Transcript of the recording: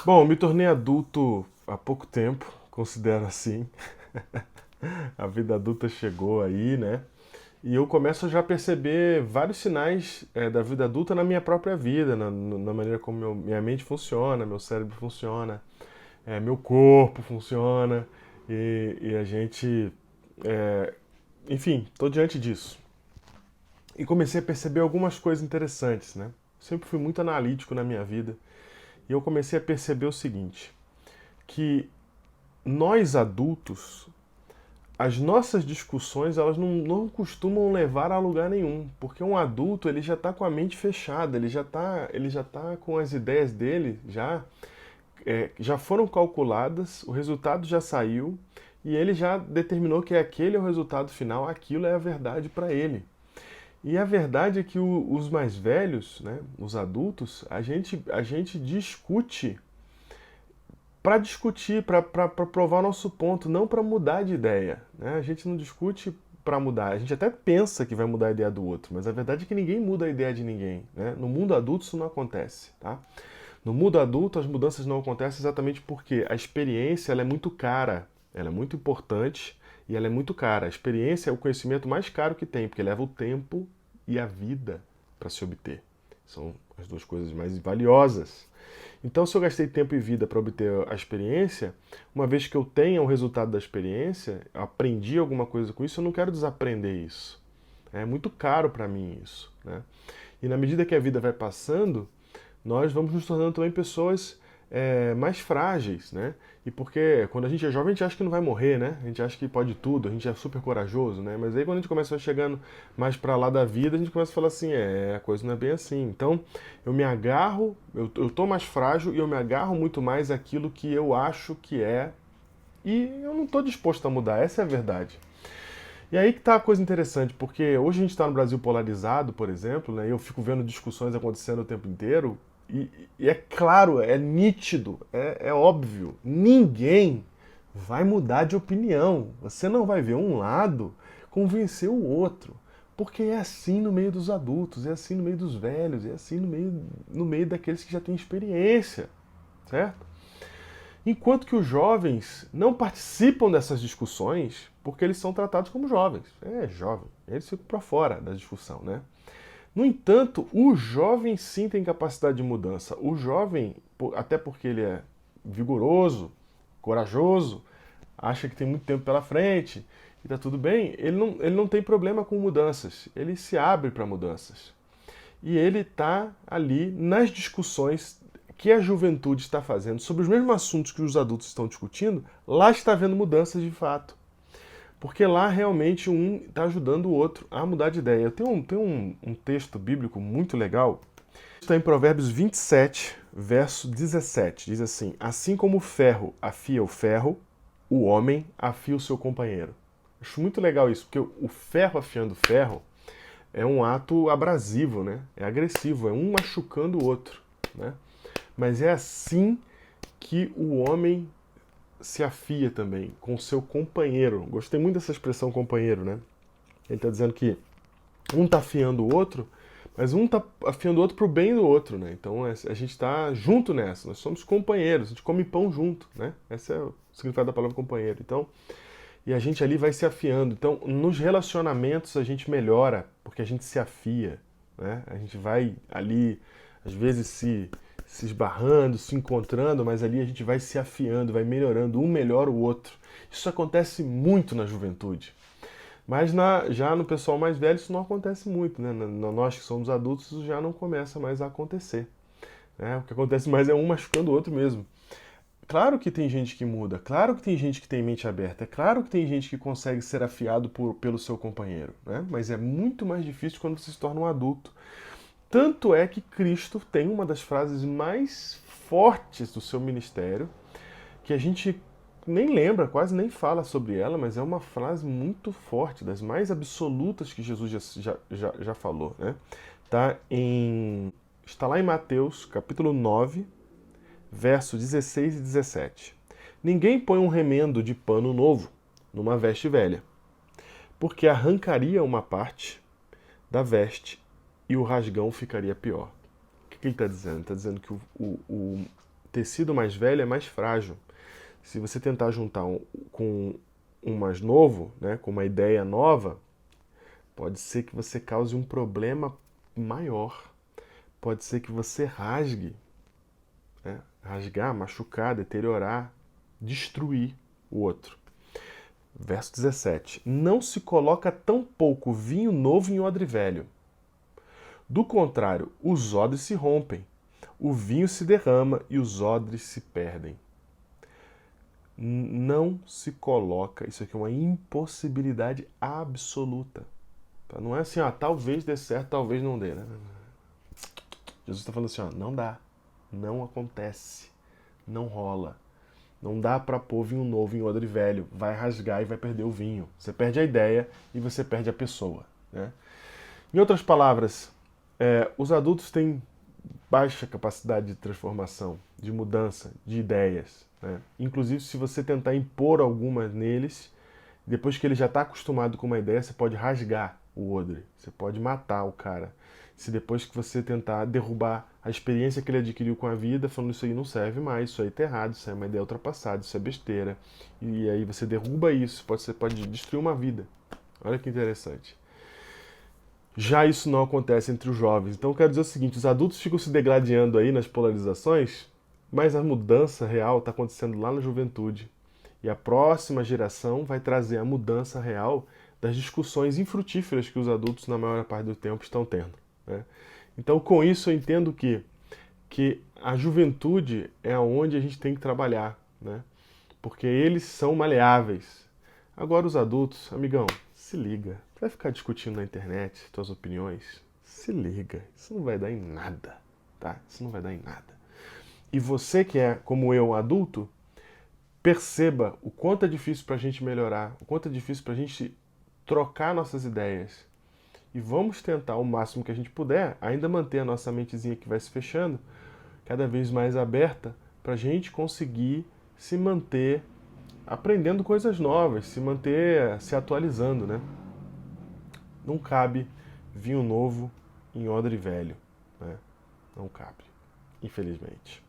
Bom, eu me tornei adulto há pouco tempo, considero assim. A vida adulta chegou aí, né? E eu começo a já perceber vários sinais da vida adulta na minha própria vida, na maneira como minha mente funciona, meu cérebro funciona, meu corpo funciona, e a gente. é, Enfim, estou diante disso. E comecei a perceber algumas coisas interessantes, né? Sempre fui muito analítico na minha vida, e eu comecei a perceber o seguinte, que nós adultos, as nossas discussões, elas não costumam levar a lugar nenhum, porque um adulto, ele já está com a mente fechada, ele já tá com as ideias dele já foram calculadas, o resultado já saiu e ele já determinou que aquele é o resultado final, aquilo é a verdade para ele. E a verdade é que os mais velhos, né, os adultos, a gente discute para discutir, para provar o nosso ponto, não para mudar de ideia. Né? A gente não discute para mudar, a gente até pensa que vai mudar a ideia do outro, mas a verdade é que ninguém muda a ideia de ninguém. Né? No mundo adulto isso não acontece. Tá? No mundo adulto as mudanças não acontecem exatamente porque a experiência ela é muito cara, ela é muito importante e ela é muito cara. A experiência é o conhecimento mais caro que tem, porque leva o tempo e a vida para se obter. São as duas coisas mais valiosas. Então, se eu gastei tempo e vida para obter a experiência, uma vez que eu tenha o resultado da experiência, aprendi alguma coisa com isso, eu não quero desaprender isso. É muito caro para mim isso. Né? E na medida que a vida vai passando, nós vamos nos tornando também pessoas mais frágeis, né? E porque quando a gente é jovem, a gente acha que não vai morrer, né? A gente acha que pode tudo, a gente é super corajoso, né? Mas aí quando a gente começa chegando mais para lá da vida, a gente começa a falar assim, a coisa não é bem assim. Então, eu me agarro, eu tô mais frágil e eu me agarro muito mais àquilo que eu acho que é e eu não estou disposto a mudar, essa é a verdade. E aí que tá a coisa interessante, porque hoje a gente está no Brasil polarizado, por exemplo, né? E eu fico vendo discussões acontecendo o tempo inteiro, e é claro, é nítido, é óbvio, ninguém vai mudar de opinião. Você não vai ver um lado convencer o outro. Porque é assim no meio dos adultos, é assim no meio dos velhos, é assim no meio daqueles que já têm experiência, certo? Enquanto que os jovens não participam dessas discussões porque eles são tratados como jovens. É jovem, eles ficam para fora da discussão, né? No entanto, o jovem sim tem capacidade de mudança. O jovem, até porque ele é vigoroso, corajoso, acha que tem muito tempo pela frente e tá tudo bem, ele não tem problema com mudanças. Ele se abre para mudanças. E ele está ali nas discussões que a juventude está fazendo sobre os mesmos assuntos que os adultos estão discutindo, lá está havendo mudanças de fato. Porque lá realmente um está ajudando o outro a mudar de ideia. Tem um texto bíblico muito legal, está em Provérbios 27, verso 17. Diz assim: Assim como o ferro afia o ferro, o homem afia o seu companheiro. Acho muito legal isso, porque o ferro afiando o ferro é um ato abrasivo, né? É agressivo, é um machucando o outro, né? Mas é assim que o homem se afia também com o seu companheiro. Gostei muito dessa expressão companheiro, né? Ele está dizendo que um está afiando o outro, mas um está afiando o outro para o bem do outro, né? Então a gente está junto nessa, nós somos companheiros, a gente come pão junto, né? Esse é o significado da palavra companheiro. Então, e a gente ali vai se afiando. Então, nos relacionamentos a gente melhora, porque a gente se afia, né? A gente vai ali, às vezes se esbarrando, se encontrando, mas ali a gente vai se afiando, vai melhorando, um melhora o outro. Isso acontece muito na juventude. Mas já no pessoal mais velho isso não acontece muito, né? Nós que somos adultos isso já não começa mais a acontecer. Né? O que acontece mais é um machucando o outro mesmo. Claro que tem gente que muda, claro que tem gente que tem mente aberta, é claro que tem gente que consegue ser afiado pelo seu companheiro, né? Mas é muito mais difícil quando você se torna um adulto. Tanto é que Cristo tem uma das frases mais fortes do seu ministério, que a gente nem lembra, quase nem fala sobre ela, mas é uma frase muito forte, das mais absolutas que Jesus já falou. Né? Está lá em Mateus, capítulo 9, verso 16 e 17. Ninguém põe um remendo de pano novo numa veste velha, porque arrancaria uma parte da veste e o rasgão ficaria pior. O que ele está dizendo? Ele está dizendo que tecido mais velho é mais frágil. Se você tentar juntar com um mais novo, né, com uma ideia nova, pode ser que você cause um problema maior. Pode ser que você rasgue, né? Rasgar, machucar, deteriorar, destruir o outro. Verso 17. Não se coloca tão pouco vinho novo em odre velho. Do contrário, os odres se rompem, o vinho se derrama e os odres se perdem. Não se coloca, isso aqui é uma impossibilidade absoluta. Não é assim, talvez dê certo, talvez não dê. Né? Jesus está falando assim, não dá, não acontece, não rola. Não dá para pôr vinho novo em odre velho, vai rasgar e vai perder o vinho. Você perde a ideia e você perde a pessoa. Né? Em outras palavras, os adultos têm baixa capacidade de transformação, de mudança, de ideias. Né? Inclusive, se você tentar impor alguma neles, depois que ele já está acostumado com uma ideia, você pode rasgar o odre, você pode matar o cara. Se depois que você tentar derrubar a experiência que ele adquiriu com a vida, falando isso aí não serve mais, isso aí tá errado, isso aí é uma ideia ultrapassada, isso é besteira. E aí você derruba isso, você pode destruir uma vida. Olha que interessante. Já isso não acontece entre os jovens. Então eu quero dizer o seguinte, os adultos ficam se degladiando aí nas polarizações, mas a mudança real está acontecendo lá na juventude. E a próxima geração vai trazer a mudança real das discussões infrutíferas que os adultos, na maior parte do tempo, estão tendo. Né? Então, com isso, eu entendo que a juventude é onde a gente tem que trabalhar, né? Porque eles são maleáveis. Agora, os adultos, amigão, se liga. Vai ficar discutindo na internet suas opiniões? Se liga. Isso não vai dar em nada, tá? Isso não vai dar em nada. E você que é, como eu, adulto, perceba o quanto é difícil para a gente melhorar, o quanto é difícil para a gente trocar nossas ideias. E vamos tentar o máximo que a gente puder, ainda manter a nossa mentezinha que vai se fechando, cada vez mais aberta, para a gente conseguir se manter aprendendo coisas novas, se manter se atualizando, né? Não cabe vinho novo em odre velho, né? Não cabe, infelizmente.